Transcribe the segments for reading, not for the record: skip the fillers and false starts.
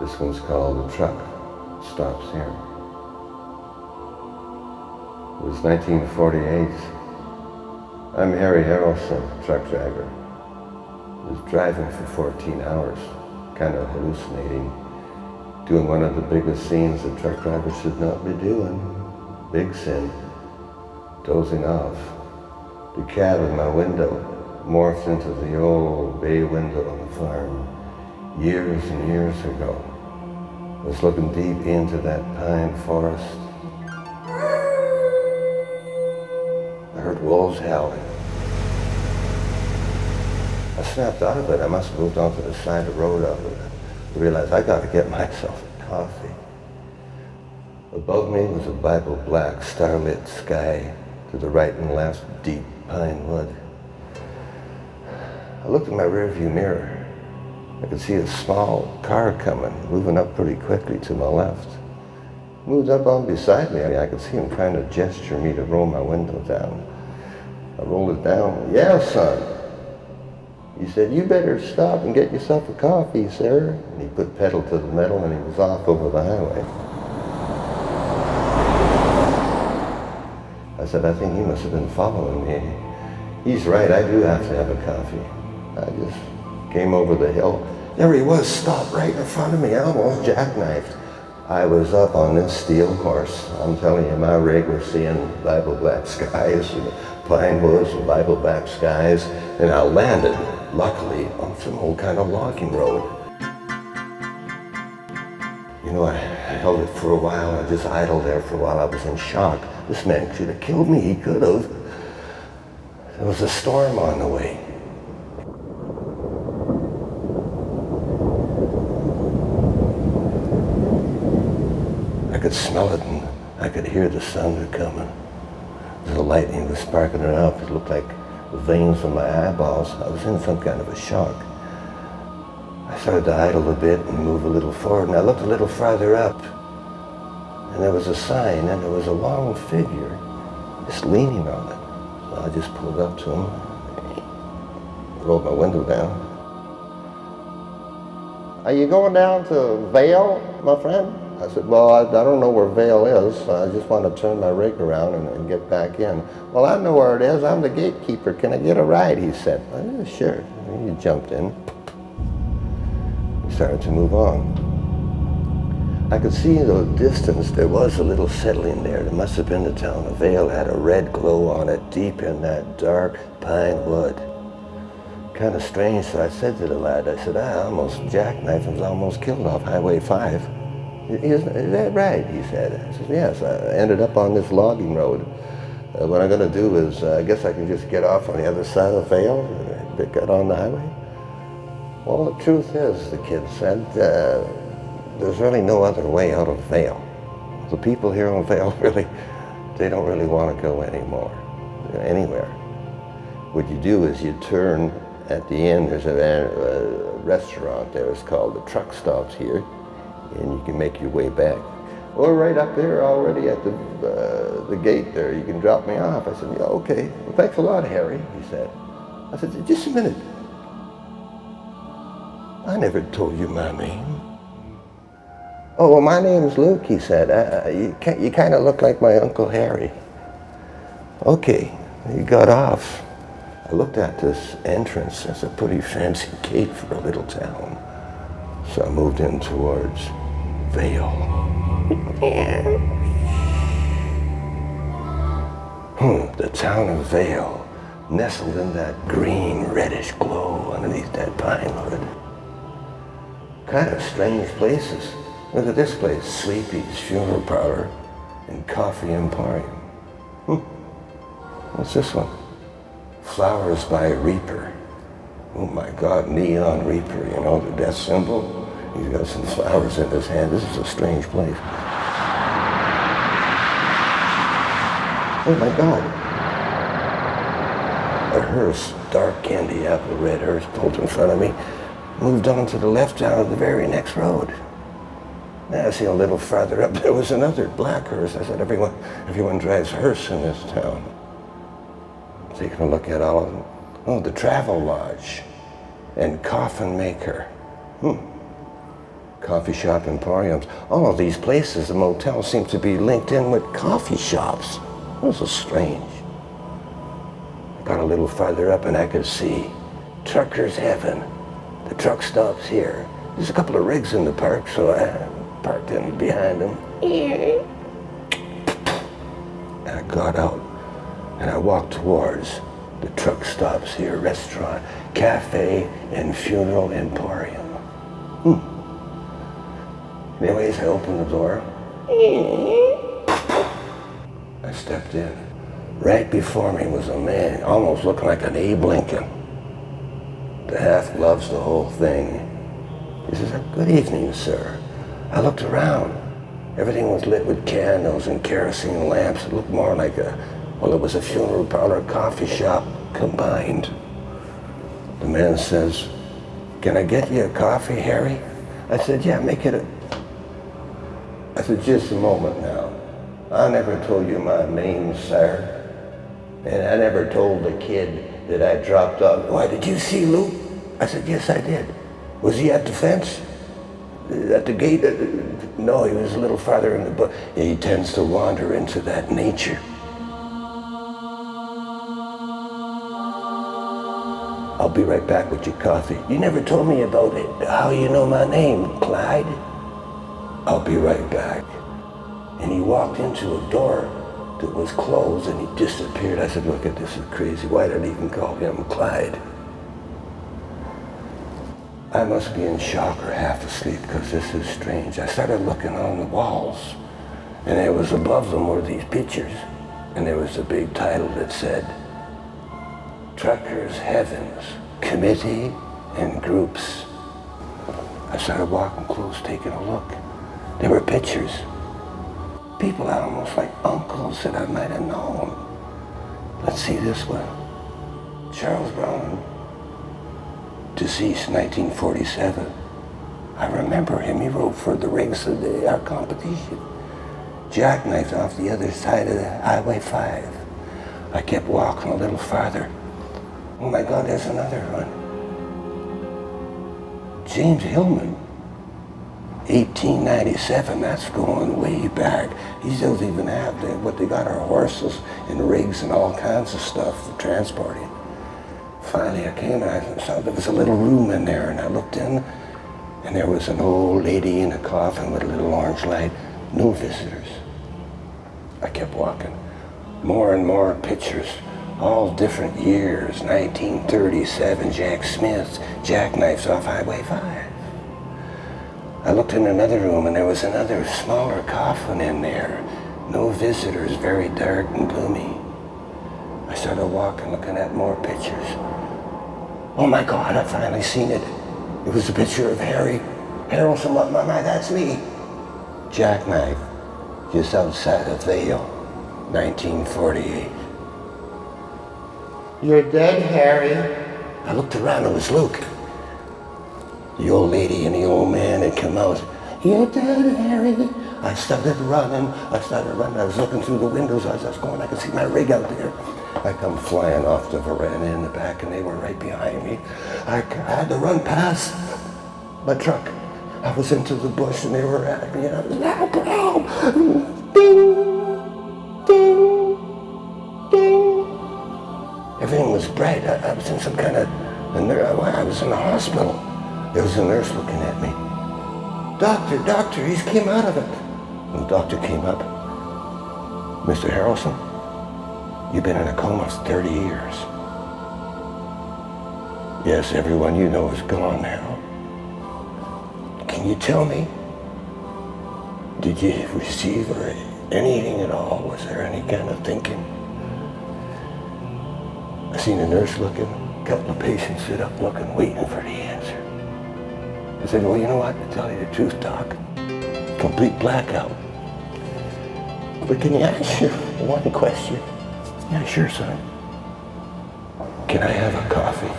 This one's called The Truck Stops Here. It was 1948. I'm Harry Harrelson, truck driver. I was driving for 14 hours, kind of hallucinating, doing one of the biggest scenes that truck drivers should not be doing. Big sin. Dozing off. The cab in my window morphed into the old bay window on the farm years and years ago. I was looking deep into that pine forest. I heard wolves howling. I snapped out of it. I must have moved onto the side of the road out of it. I realized I got to get myself a coffee. Above me was a Bible black, starlit sky. To the right and left, deep pine wood. I looked in my rearview mirror. I could see a small car coming, moving up pretty quickly to my left. Moved up on beside me. I could see him trying to gesture me to roll my window down. I rolled it down. "Yeah, son." He said, "You better stop and get yourself a coffee, sir." And he put pedal to the metal and he was off over the highway. I said, "I think he must have been following me. He's right, I do have to have a coffee." I just came over the hill. There he was, stopped right in front of me, almost jackknifed. I was up on this steel horse. I'm telling you, my rig was seeing Bible black skies, and pine woods and Bible black skies, and I landed, luckily, on some old kind of logging road. You know, I held it for a while. I just idled there for a while. I was in shock. This man should have killed me. He could have. There was a storm on the way. I could smell it and I could hear the thunder coming. The lightning was sparking it up. It looked like the veins on my eyeballs. I was in some kind of a shock. I started to idle a bit and move a little forward, and I looked a little farther up. And there was a sign, and there was a long figure just leaning on it. So I just pulled up to him, rolled my window down. "Are you going down to Vale, my friend?" I said, "Well, I don't know where Vale is. I just want to turn my rig around and get back in." "Well, I know where it is. I'm the gatekeeper. Can I get a ride?" he said. "Yeah, sure." And he jumped in. We started to move on. I could see in the distance there was a little settling there. It must have been the town of Vale. It had a red glow on it deep in that dark pine wood. Kind of strange, so I said to the lad, I said, "I almost jackknifed and was almost killed off Highway 5. Is that right?" he said. I said, "Yes, I ended up on this logging road. What I'm going to do is, I guess I can just get off on the other side of Vale and get on the highway." "Well, the truth is," the kid said, "there's really no other way out of Vale. The people here in Vale they don't really want to go anywhere. What you do is you turn at the end. There's a restaurant there. It's called The Truck Stops Here, and you can make your way back. Or right up there already at the gate there, you can drop me off." I said, "Yeah, okay. Well, thanks a lot, Harry," he said. I said, "Just a minute. I never told you my name." "Oh, well, my name's Luke," he said. You kind of look like my Uncle Harry." Okay, he got off. I looked at this entrance. It's a pretty fancy gate for a little town. So I moved in towards Vale. The town of Vale, nestled in that green, reddish glow underneath that pine wood. Kind of strange places. Look at this place, Sleepy's Funeral Parlor and Coffee Emporium. What's this one? Flowers by Reaper. Oh my God, neon Reaper, you know, the death symbol. He's got some flowers in his hand. This is a strange place. Oh my God. A hearse, dark candy apple red hearse pulled in front of me. Moved on to the left down the very next road. Now I see a little farther up, there was another black hearse. I said, everyone drives hearse in this town. Taking a look at all of them. Oh, the Travel Lodge and Coffin Maker. Coffee shop emporiums. All of these places, the motel seems to be linked in with coffee shops. This is strange. I got a little farther up and I could see Trucker's Heaven. The truck stops here. There's a couple of rigs in the park, so I parked in behind them. And I got out and I walked towards the truck stops here, restaurant, cafe, and funeral emporium. Anyways, I opened the door. I stepped in. Right before me was a man, almost looking like an Abe Lincoln. The half loves the whole thing. He says, "Good evening, sir." I looked around. Everything was lit with candles and kerosene lamps. It looked more like it was a funeral parlor, coffee shop combined. The man says, "Can I get you a coffee, Harry?" I said, "Yeah, make it a..." I said, "Just a moment now. I never told you my name, sir. And I never told the kid that I dropped off." "Why, did you see Luke?" I said, "Yes, I did." "Was he at the fence? At the gate?" "No, he was a little farther in the bush." He tends to wander into that nature. "I'll be right back with your coffee." "You never told me about it. How you know my name, Clyde?" "I'll be right back." And he walked into a door that was closed and he disappeared. I said, "Look at this, is crazy. Why did I even call him Clyde?" I must be in shock or half asleep because this is strange. I started looking on the walls and there was above them were these pictures and there was a big title that said, "Truckers Heavens, Committee and Groups." I started walking close, taking a look. There were pictures. People almost like uncles that I might have known. Let's see this one. Charles Brown, deceased 1947. I remember him. He wrote for the rigs of our competition. Jackknife off the other side of the Highway 5. I kept walking a little farther. Oh my God, there's another one. James Hillman, 1897, that's going way back. He doesn't even have what they got are horses and rigs and all kinds of stuff for transporting. Finally I came and I saw there was a little room in there and I looked in and there was an old lady in a coffin with a little orange light, no visitors. I kept walking. More and more pictures, all different years, 1937, Jack Smith's, jackknives off Highway 5. I looked in another room and there was another smaller coffin in there. No visitors, very dark and gloomy. I started walking, looking at more pictures. Oh my God, I finally seen it. It was a picture of Harry Harrelson. My, that's me. Jackknife, just outside of Vale, 1948. "You're dead, Harry." I looked around, it was Luke. The old lady and the old man had come out. "You're dead, Harry." I started running. I was looking through the windows as I was going. I could see my rig out there. I come flying off the veranda in the back and they were right behind me. I had to run past my truck. I was into the bush and they were at me and I was, "Help, help!" Ding, ding, ding. Everything was bright. I was in some kind of, I was in the hospital. There was a nurse looking at me. Doctor, he's came out of it." And the doctor came up. "Mr. Harrelson, you've been in a coma for 30 years. Yes, everyone you know is gone now. Can you tell me, did you receive or anything at all? Was there any kind of thinking?" I seen a nurse looking, a couple of patients sit up looking, waiting for the answer. I said, "Well, you know what, to tell you the truth, Doc, complete blackout. But can you ask you one question?" "Yeah, sure, son." "Can I have a coffee?"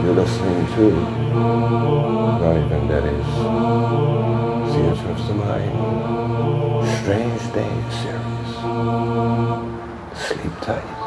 You're listening to Not even that is Theater of the Mind. Strange Day series. Sleep tight.